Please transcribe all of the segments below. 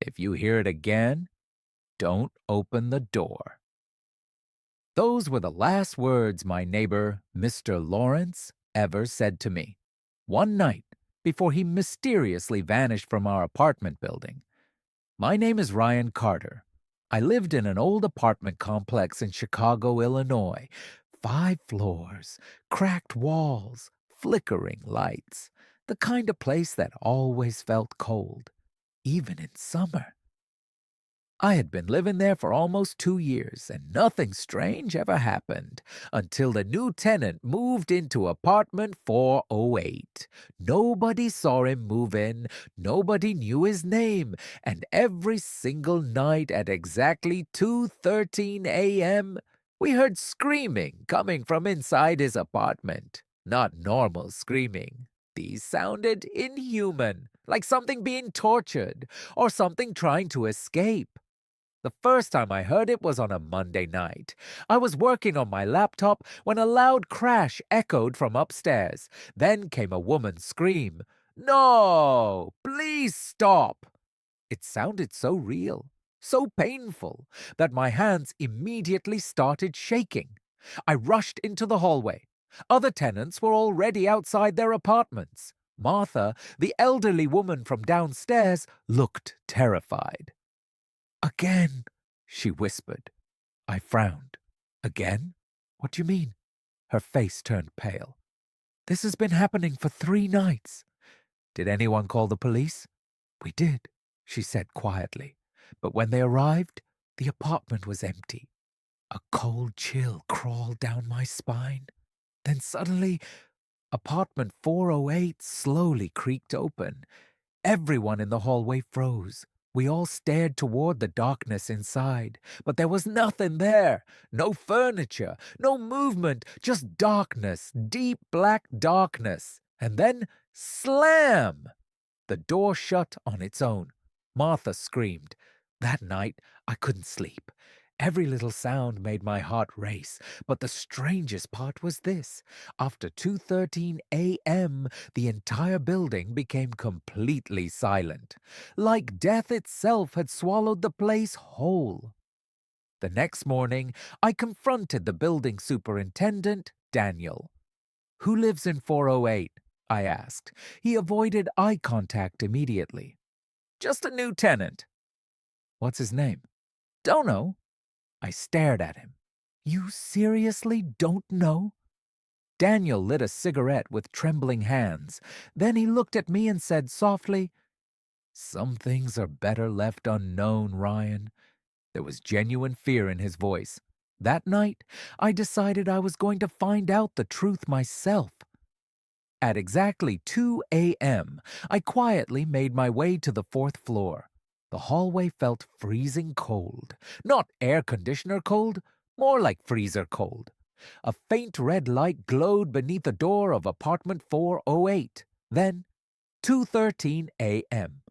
If you hear it again, don't open the door." Those were the last words my neighbor, Mr. Lawrence, ever said to me. One night, before he mysteriously vanished from our apartment building. My name is Ryan Carter. I lived in an old apartment complex in Chicago, Illinois. 5 floors, cracked walls, flickering lights. The kind of place that always felt cold, even in summer. I had been living there for almost 2 years, and nothing strange ever happened until the new tenant moved into apartment 408. Nobody saw him move in, nobody knew his name, and every single night at exactly 2:13 a.m., we heard screaming coming from inside his apartment. Not normal screaming. These sounded inhuman, like something being tortured or something trying to escape. The first time I heard it was on a Monday night. I was working on my laptop when a loud crash echoed from upstairs. Then came a woman's scream. "No! Please stop!" It sounded so real, so painful, that my hands immediately started shaking. I rushed into the hallway. Other tenants were already outside their apartments. Martha, the elderly woman from downstairs, looked terrified. "Again," she whispered. I frowned. "Again? What do you mean?" Her face turned pale. "This has been happening for 3 nights. Did anyone call the police?" "We did," she said quietly. "But when they arrived, the apartment was empty. A cold chill crawled down my spine. Then suddenly, apartment 408 slowly creaked open. Everyone in the hallway froze. We all stared toward the darkness inside, but there was nothing there. No furniture, no movement, just darkness, deep black darkness. And then, slam! The door shut on its own. Martha screamed. That night, I couldn't sleep. Every little sound made my heart race, but the strangest part was this. After 2:13 a.m., the entire building became completely silent, like death itself had swallowed the place whole. The next morning, I confronted the building superintendent, Daniel. "Who lives in 408?" I asked. He avoided eye contact immediately. "Just a new tenant." "What's his name?" "Don't know." I stared at him. "You seriously don't know?" Daniel lit a cigarette with trembling hands. Then he looked at me and said softly, "Some things are better left unknown, Ryan." There was genuine fear in his voice. That night, I decided I was going to find out the truth myself. At exactly 2 a.m., I quietly made my way to the 4th floor. The hallway felt freezing cold. Not air conditioner cold, more like freezer cold. A faint red light glowed beneath the door of apartment 408. Then, 2:13 a.m.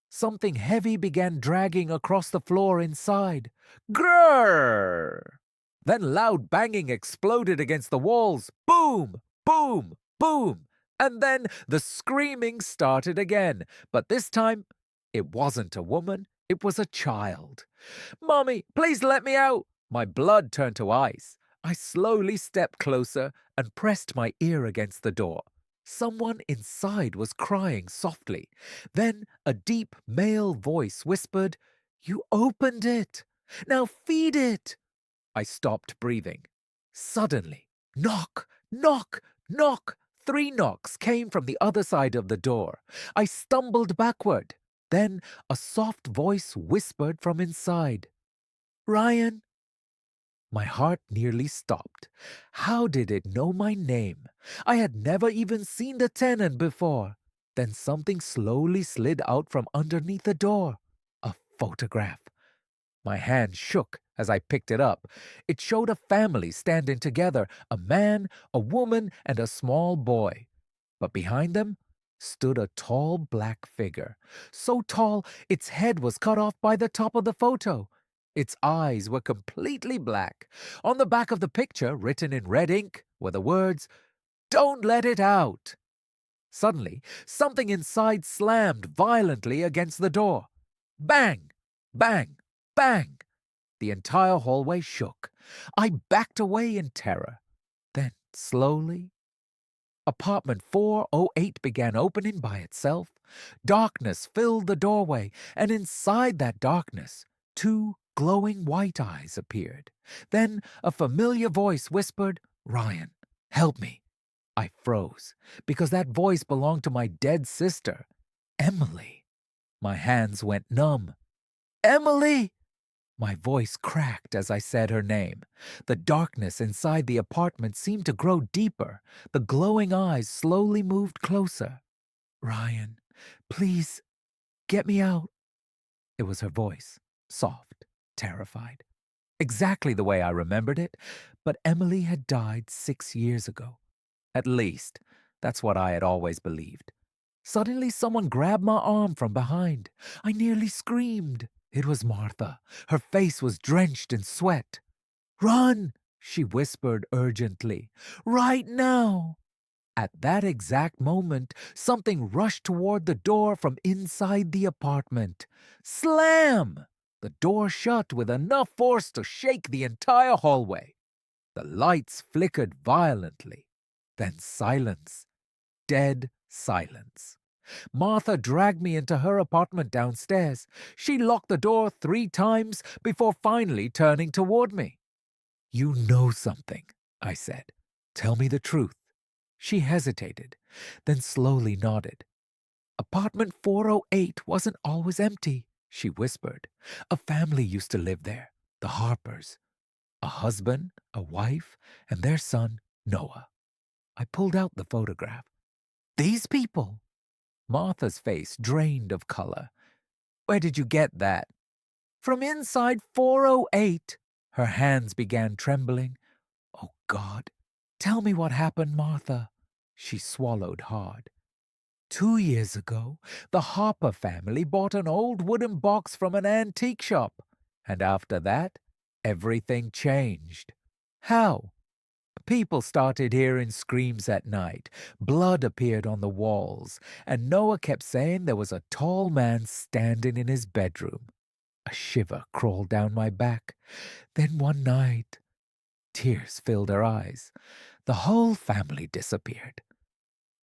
Something heavy began dragging across the floor inside. Grrr! Then loud banging exploded against the walls. Boom! Boom! Boom! And then the screaming started again. But this time, it wasn't a woman, it was a child. "Mommy, please let me out!" My blood turned to ice. I slowly stepped closer and pressed my ear against the door. Someone inside was crying softly. Then a deep male voice whispered, "You opened it. Now feed it." I stopped breathing. Suddenly, knock, knock, knock. 3 knocks came from the other side of the door. I stumbled backward. Then a soft voice whispered from inside, "Ryan." My heart nearly stopped. How did it know my name? I had never even seen the tenant before. Then something slowly slid out from underneath the door. A photograph. My hand shook as I picked it up. It showed a family standing together, a man, a woman, and a small boy. But behind them stood a tall black figure. So tall, its head was cut off by the top of the photo. Its eyes were completely black. On the back of the picture, written in red ink, were the words, "Don't let it out." Suddenly, something inside slammed violently against the door. Bang! Bang! Bang! The entire hallway shook. I backed away in terror. Then, slowly, apartment 408 began opening by itself. Darkness filled the doorway, and inside that darkness, two glowing white eyes appeared. Then a familiar voice whispered, "Ryan, help me." I froze, because that voice belonged to my dead sister, Emily. My hands went numb. "Emily!" My voice cracked as I said her name. The darkness inside the apartment seemed to grow deeper. The glowing eyes slowly moved closer. "Ryan, please, get me out." It was her voice, soft, terrified. Exactly the way I remembered it, but Emily had died 6 years ago. At least, that's what I had always believed. Suddenly, someone grabbed my arm from behind. I nearly screamed. It was Martha. Her face was drenched in sweat. "Run!" she whispered urgently. "Right now!" At that exact moment, something rushed toward the door from inside the apartment. Slam! The door shut with enough force to shake the entire hallway. The lights flickered violently. Then silence. Dead silence. Martha dragged me into her apartment downstairs. She locked the door 3 times before finally turning toward me. "You know something," I said. "Tell me the truth." She hesitated, then slowly nodded. "Apartment 408 wasn't always empty," she whispered. "A family used to live there, the Harpers. A husband, a wife, and their son, Noah." I pulled out the photograph. "These people!" Martha's face drained of color. "Where did you get that?" "From inside 408. Her hands began trembling. "Oh, God, tell me what happened, Martha." She swallowed hard. 2 years ago, the Harper family bought an old wooden box from an antique shop. And after that, everything changed. How? People started hearing screams at night. Blood appeared on the walls, and Noah kept saying there was a tall man standing in his bedroom. A shiver crawled down my back. Then one night, tears filled her eyes. The whole family disappeared.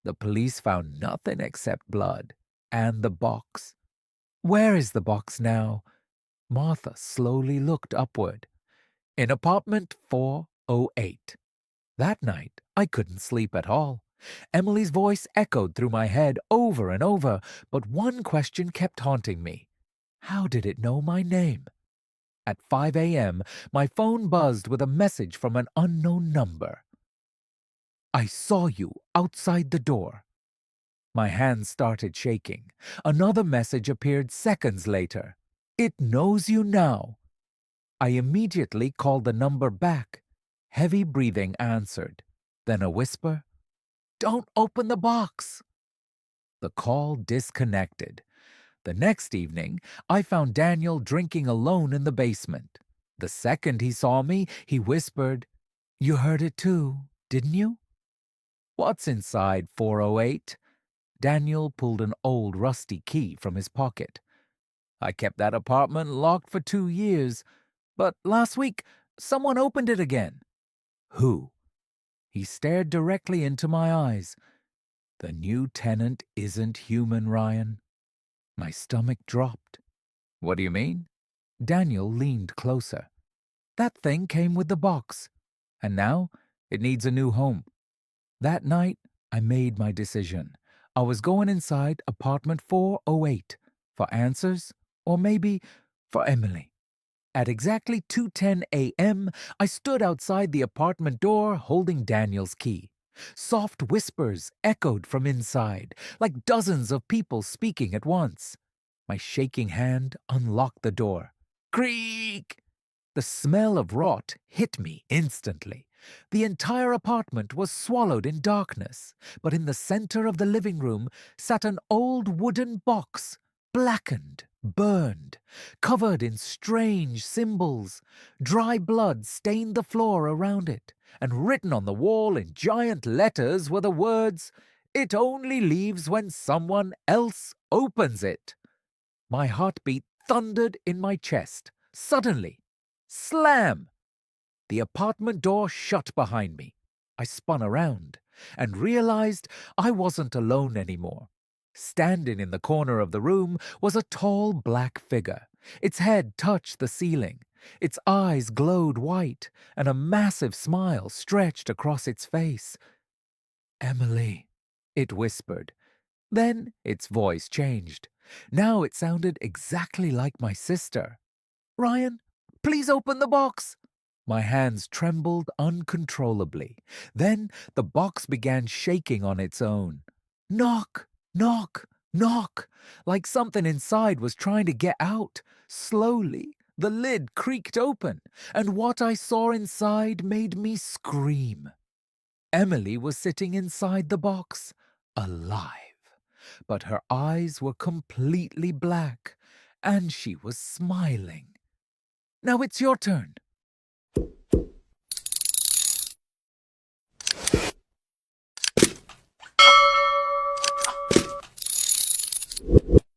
The police found nothing except blood and the box. Where is the box now? Martha slowly looked upward. In apartment 408. That night, I couldn't sleep at all. Emily's voice echoed through my head over and over, but one question kept haunting me. How did it know my name? At 5 a.m., my phone buzzed with a message from an unknown number. "I saw you outside the door." My hands started shaking. Another message appeared seconds later. "It knows you now." I immediately called the number back. Heavy breathing answered. Then a whisper, "Don't open the box." The call disconnected. The next evening, I found Daniel drinking alone in the basement. The second he saw me, he whispered, "You heard it too, didn't you?" "What's inside 408? Daniel pulled an old rusty key from his pocket. "I kept that apartment locked for 2 years, but last week someone opened it again." "Who?" He stared directly into my eyes. "The new tenant isn't human, Ryan." My stomach dropped. "What do you mean?" Daniel leaned closer. "That thing came with the box, and now it needs a new home." That night, I made my decision. I was going inside apartment 408 for answers, or maybe for Emily. At exactly 2:10 a.m., I stood outside the apartment door holding Daniel's key. Soft whispers echoed from inside, like dozens of people speaking at once. My shaking hand unlocked the door. Creak! The smell of rot hit me instantly. The entire apartment was swallowed in darkness, but in the center of the living room sat an old wooden box, blackened, burned, covered in strange symbols. Dry blood stained the floor around it, and written on the wall in giant letters were the words, "It only leaves when someone else opens it." My heart beat thundered in my chest. Suddenly, slam! The apartment door shut behind me. I spun around and realized I wasn't alone anymore. Standing in the corner of the room was a tall black figure. Its head touched the ceiling. Its eyes glowed white, and a massive smile stretched across its face. "Emily," it whispered. Then its voice changed. Now it sounded exactly like my sister. "Ryan, please open the box." My hands trembled uncontrollably. Then the box began shaking on its own. Knock, knock, knock, like something inside was trying to get out. Slowly, the lid creaked open, and what I saw inside made me scream. Emily was sitting inside the box, alive, but her eyes were completely black, and she was smiling. "Now it's your turn,"